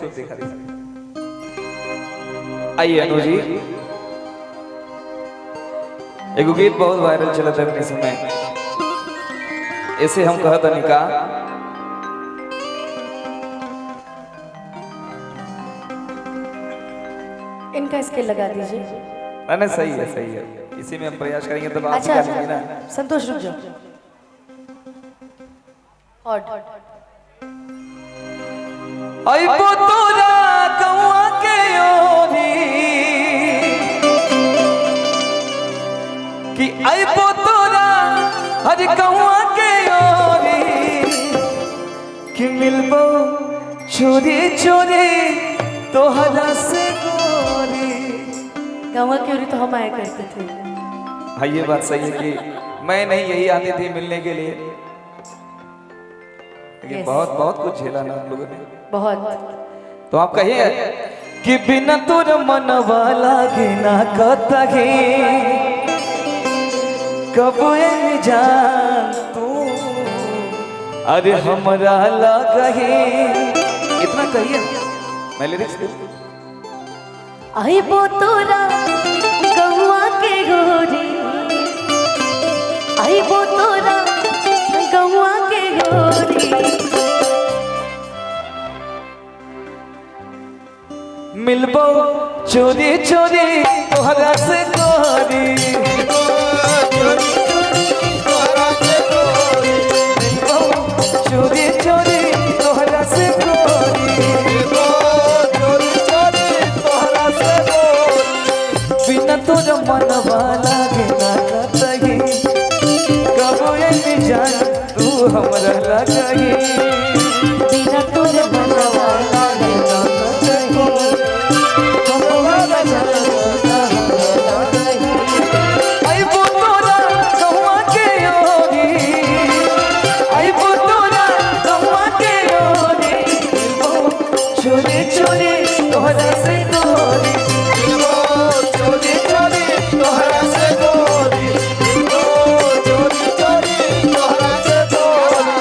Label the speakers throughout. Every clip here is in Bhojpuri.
Speaker 1: देखा आइए अनु जी, एगो गीत बहुत वायरल चला था अपने समय, ऐसे हम कहा था निकाह।
Speaker 2: इनका स्केल लगा दीजिए।
Speaker 1: नहीं सही है, सही है, इसी में हम प्रयास करेंगे तब आप
Speaker 2: अच्छा
Speaker 1: जानेंगे ना।
Speaker 2: संतोष रुक जाओ। और
Speaker 1: आइबो तोरा गौआ के ओरी कि आइबो तोरा हर गौआ के ओरी कि मिलबो चोरी चोरी तोहरा से गोरी।
Speaker 2: गाँव की ओरी तो हम आया करते थे।
Speaker 1: हाँ ये बात सही है कि मैं नहीं, यही आती थी मिलने के लिए, लेकिन बहुत बहुत कुछ झेला ना हम लोगों ने।
Speaker 2: बहुत।
Speaker 1: तो आप कहिए कि बिना तोर मनवा लागे ना कतही कब जान तू, अरे हमरा लगही। इतना कहिए, मैं लिरिक्स दे।
Speaker 2: आइबो तोरा गौआ के गोरी, आइबो तोरा गौआ के गोरी,
Speaker 1: मिलबो चोरी चोरी तोहरा से गोरी, मिलबो चोरी चोरी तोहरा से गोरी, बिना तोर मनवा लागे ना कतही कब जान तू हमरा लगही।
Speaker 2: बिना तोर मनवा लागे ना कतही
Speaker 1: आइबो तोरा गौआ के ओरी, आइबो तोरा गौआ के ओरी, चोरी चोरी तोहरा से गोरी, चोरी चोरी तोहरा से गोरी, चोरी चोरी तोहरा से गोरी।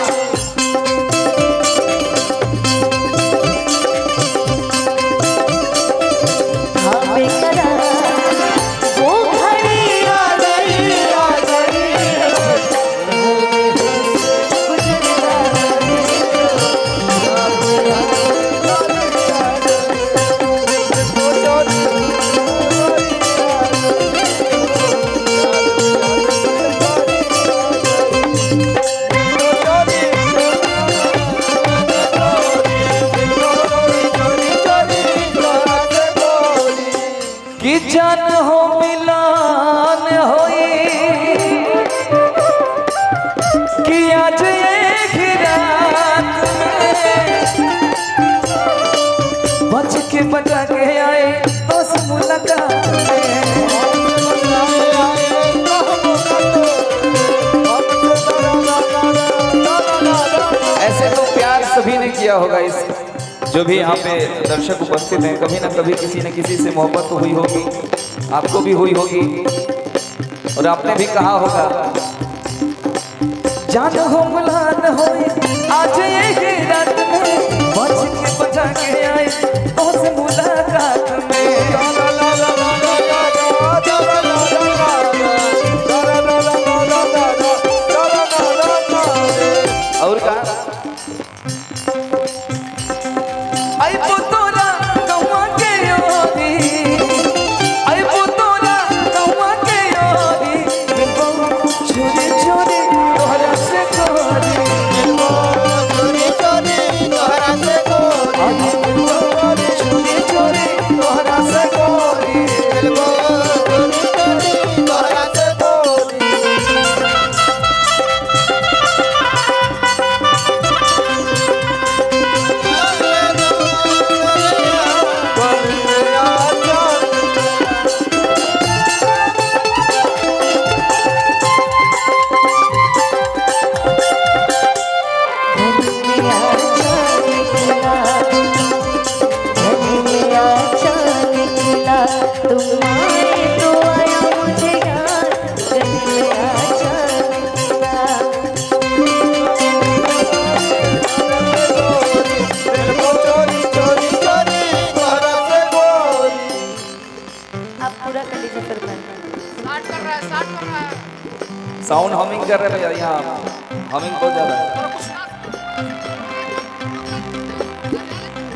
Speaker 2: हाँ बेकरार वो घड़ी आ गई, आ गई
Speaker 1: कि जान हो मिलान होई कि आज एक रात में बच के बचा के आए बस मुलाकात में। ऐसे तो प्यार सभी ने किया होगा, इस जो भी यहाँ पे दर्शक उपस्थित हैं, कभी ना कभी किसी न किसी से मोहब्बत तो हुई होगी, आपको भी हुई होगी और आपने भी कहा होगा जान हो मुलान हो आज ये रात में बच के बचा के आए उस मुलाकात में। और कहा आइबो तोरा गौआ के ओरी, आइबो तोरा गौआ के ओरी, मिलबो चोरी चोरी तोहरा से गोरी, मिलबो चोरी चोरी तोहरा से गोरी, मिलबो चोरी साउंड हमिंग कर रहे भैया, यहाँ हमिंग बहुत ज्यादा है।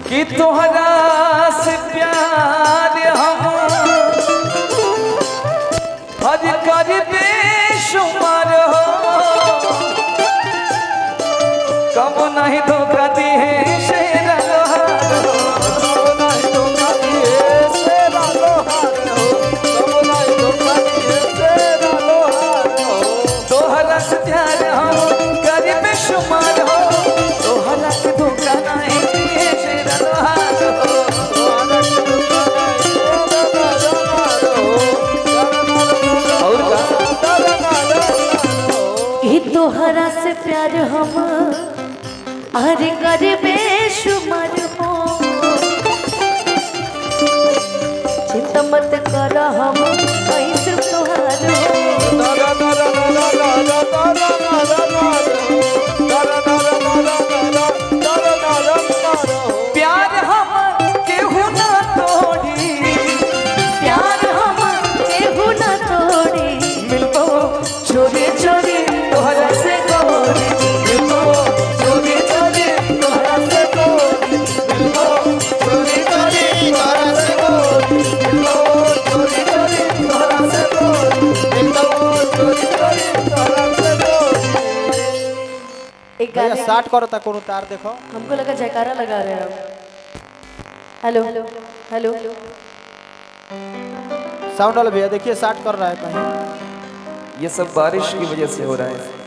Speaker 1: कि तोहरा से प्यार हम हज कर बेशुमार हो, कब नहीं धोखा दिए शेरा लोहार हो, कब नहीं धोखा दिए शेरा लोहार हो, कब नहीं धोखा दिए शेरा लोहार हो। तोहरा से प्यार हम कर बेशुमार हो, तोहरा के धोखा नहीं दिए शेरा लोहार हो, तोहरा के धोखा नहीं शेरा लोहार हो। और का
Speaker 2: कि तोहरा से प्यार हम अरे कर बेशुमार हो, चिंता मत कर हम कैसे तोहार हो।
Speaker 1: प्यार हम केहू ना तोड़ी,
Speaker 2: प्यार हम केहू ना तोड़ी,
Speaker 1: मिलबो चोरी चोरी तोहरा से गोरी, मिलबो चोरी चोरी तोहरा से गोरी, मिलबो चोरी चोरी तोहरा से गोरी, मिलबो चोरी चोरी तोहरा से गोरी, मिलबो चोरी चोरी तोहरा से गोरी।
Speaker 2: एक गाने
Speaker 3: स्टार्ट करो ता कोनो तार देखो।
Speaker 2: हमको लगा जयकारा लगा रहे हैं आप। हेलो हेलो
Speaker 3: साउंड वाला भैया देखिए स्टार्ट कर रहा है कहीं।
Speaker 1: ये सब बारिश की वजह से हो रहा है।